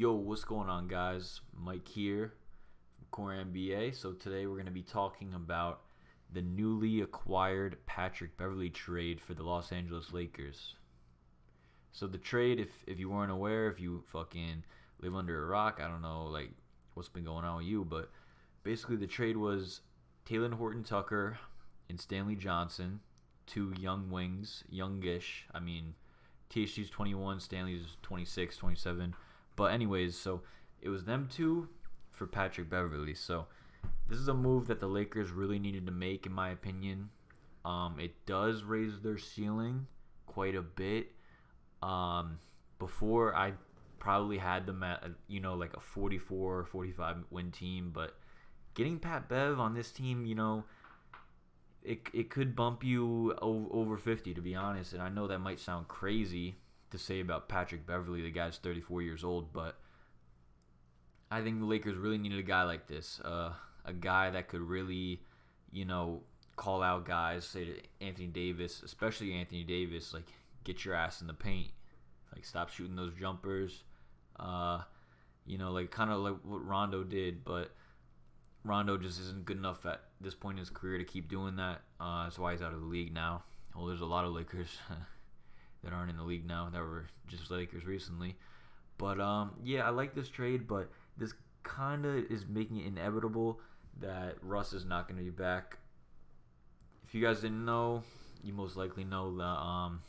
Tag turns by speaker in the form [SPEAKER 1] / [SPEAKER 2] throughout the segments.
[SPEAKER 1] Yo, what's going on, guys? Mike here from Core NBA. So today we're going to be talking about the newly acquired Patrick Beverley trade for the Los Angeles Lakers. So the trade, if you weren't aware, if you fucking live under a rock, I don't know like what's been going on with you, but basically the trade was Taylor Horton Tucker and Stanley Johnson, two young wings, youngish. I mean, THC's 21, Stanley's 26, 27. But anyways, so it was them two for Patrick Beverley. So this is a move that the Lakers really needed to make, in my opinion. It does raise their ceiling quite a bit. Before I probably had them at, like a 44 or 45 win team. But getting Pat Bev on this team, it could bump you over 50, to be honest. And I know that might sound crazy to say about Patrick Beverley. The guy's 34 years old, but I think the Lakers really needed a guy like this, a guy that could really, call out guys, say to Anthony Davis, especially Anthony Davis, like, get your ass in the paint, like, stop shooting those jumpers, like kind of like what Rondo did, but Rondo just isn't good enough at this point in his career to keep doing that. That's why he's out of the league now. Well, there's a lot of Lakers that aren't in the league now that were just Lakers recently. But, I like this trade, but this kind of is making it inevitable that Russ is not going to be back. If you guys didn't know, you most likely know that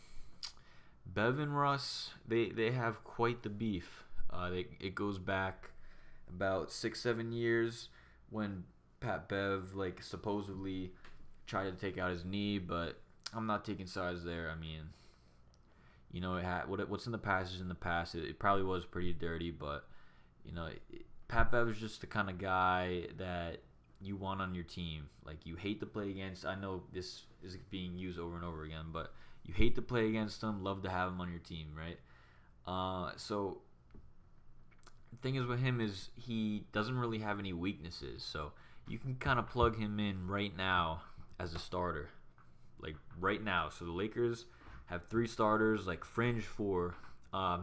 [SPEAKER 1] Bev and Russ, they have quite the beef. It goes back about 6-7 years when Pat Bev, supposedly tried to take out his knee, but I'm not taking sides there. I mean, what's in the past is in the past. It probably was pretty dirty, but Pat Bev is just the kind of guy that you want on your team. Like, you hate to play against. I know this is being used over and over again, but you hate to play against him. Love to have him on your team, right? So the thing is with him is he doesn't really have any weaknesses, so you can kind of plug him in right now as a starter, like right now. So the Lakers have 3 starters, like fringe 4.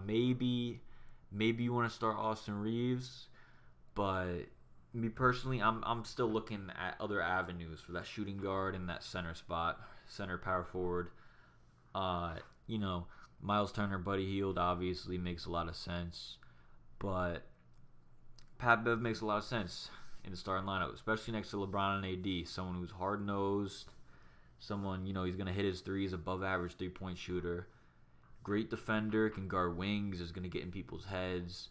[SPEAKER 1] Maybe you want to start Austin Reeves, but me personally, I'm still looking at other avenues for that shooting guard and that center spot, center power forward. Miles Turner, Buddy Hield obviously makes a lot of sense, but Pat Bev makes a lot of sense in the starting lineup, especially next to LeBron and AD, someone who's hard nosed. Someone, he's going to hit his threes, above average 3-point shooter. Great defender, can guard wings, is going to get in people's heads.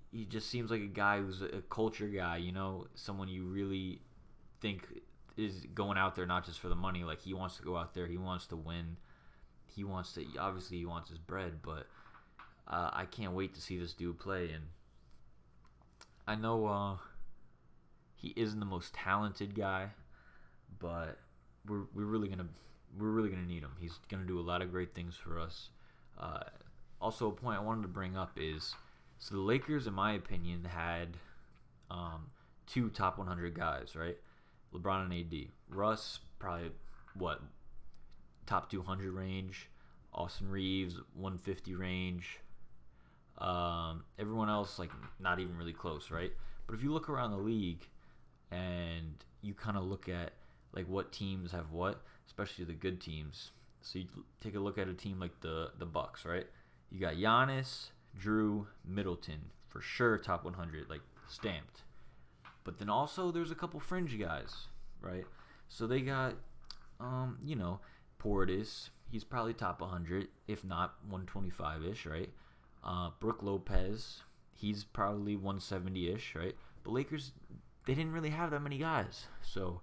[SPEAKER 1] He just seems like a guy who's a culture guy, someone you really think is going out there not just for the money. Like, he wants to go out there, he wants to win. Obviously he wants his bread, but I can't wait to see this dude play. And I know he isn't the most talented guy, but we're really gonna need him. He's gonna do a lot of great things for us. Also, a point I wanted to bring up is, so the Lakers, in my opinion, had 2 top 100 guys, right? LeBron and AD. Russ, probably top 200 range. Austin Reeves, 150 range. Everyone else, not even really close, right? But if you look around the league and you kind of look at what teams have what, especially the good teams. So you take a look at a team like the Bucks, right? You got Giannis, Drew, Middleton, for sure top 100, stamped. But then also there's a couple fringe guys, right? So they got, Portis. He's probably top 100, if not 125-ish, right? Brook Lopez, he's probably 170-ish, right? But Lakers, they didn't really have that many guys, so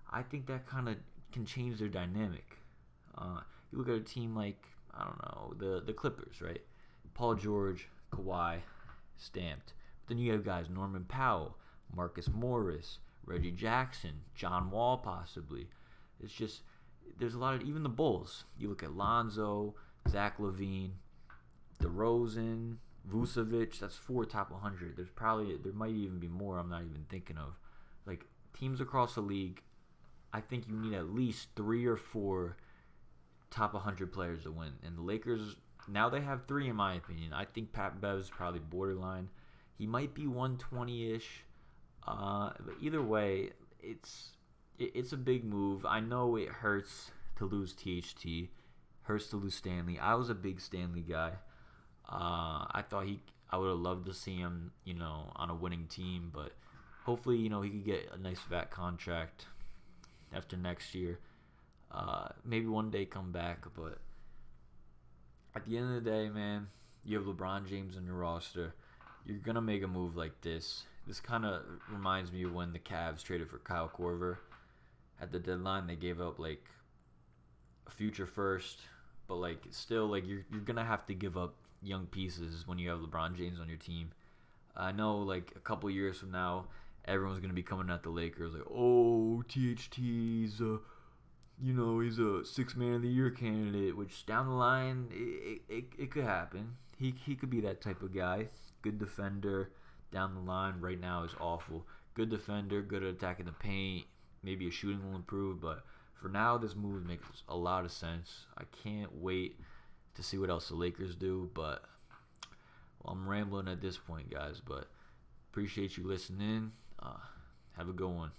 [SPEAKER 1] I think that kind of can change their dynamic. You look at a team like, I don't know, the Clippers, right? Paul George, Kawhi, stamped. But then you have guys, Norman Powell, Marcus Morris, Reggie Jackson, John Wall possibly. It's just, there's a lot of, even the Bulls. You look at Lonzo, Zach LaVine, DeRozan, Vucevic, that's 4 top 100. There might even be more I'm not even thinking of. Teams across the league, I think you need at least 3 or 4 top 100 players to win. And the Lakers, Now they have 3, in my opinion. I think Pat Bev's probably borderline. He might be 120-ish. But either way, it's a big move. I know it hurts to lose THT. Hurts to lose Stanley. I was a big Stanley guy. I would have loved to see him, on a winning team, but hopefully, he could get a nice vet contract after next year. Maybe one day come back, but at the end of the day, man, you have LeBron James on your roster. You're gonna make a move like this. This kind of reminds me of when the Cavs traded for Kyle Korver. At the deadline, they gave up like a future first, but like still, like you're gonna have to give up young pieces when you have LeBron James on your team. I know, like a couple years from now, everyone's gonna be coming at the Lakers like, oh, THT's he's a 6-man of the year candidate, which down the line it could happen. He could be that type of guy. Good defender down the line. Right now is awful. Good defender, good at attacking the paint. Maybe a shooting will improve, but for now, this move makes a lot of sense. I can't wait to see what else the Lakers do, but I'm rambling at this point, guys, but appreciate you listening. Have a good one.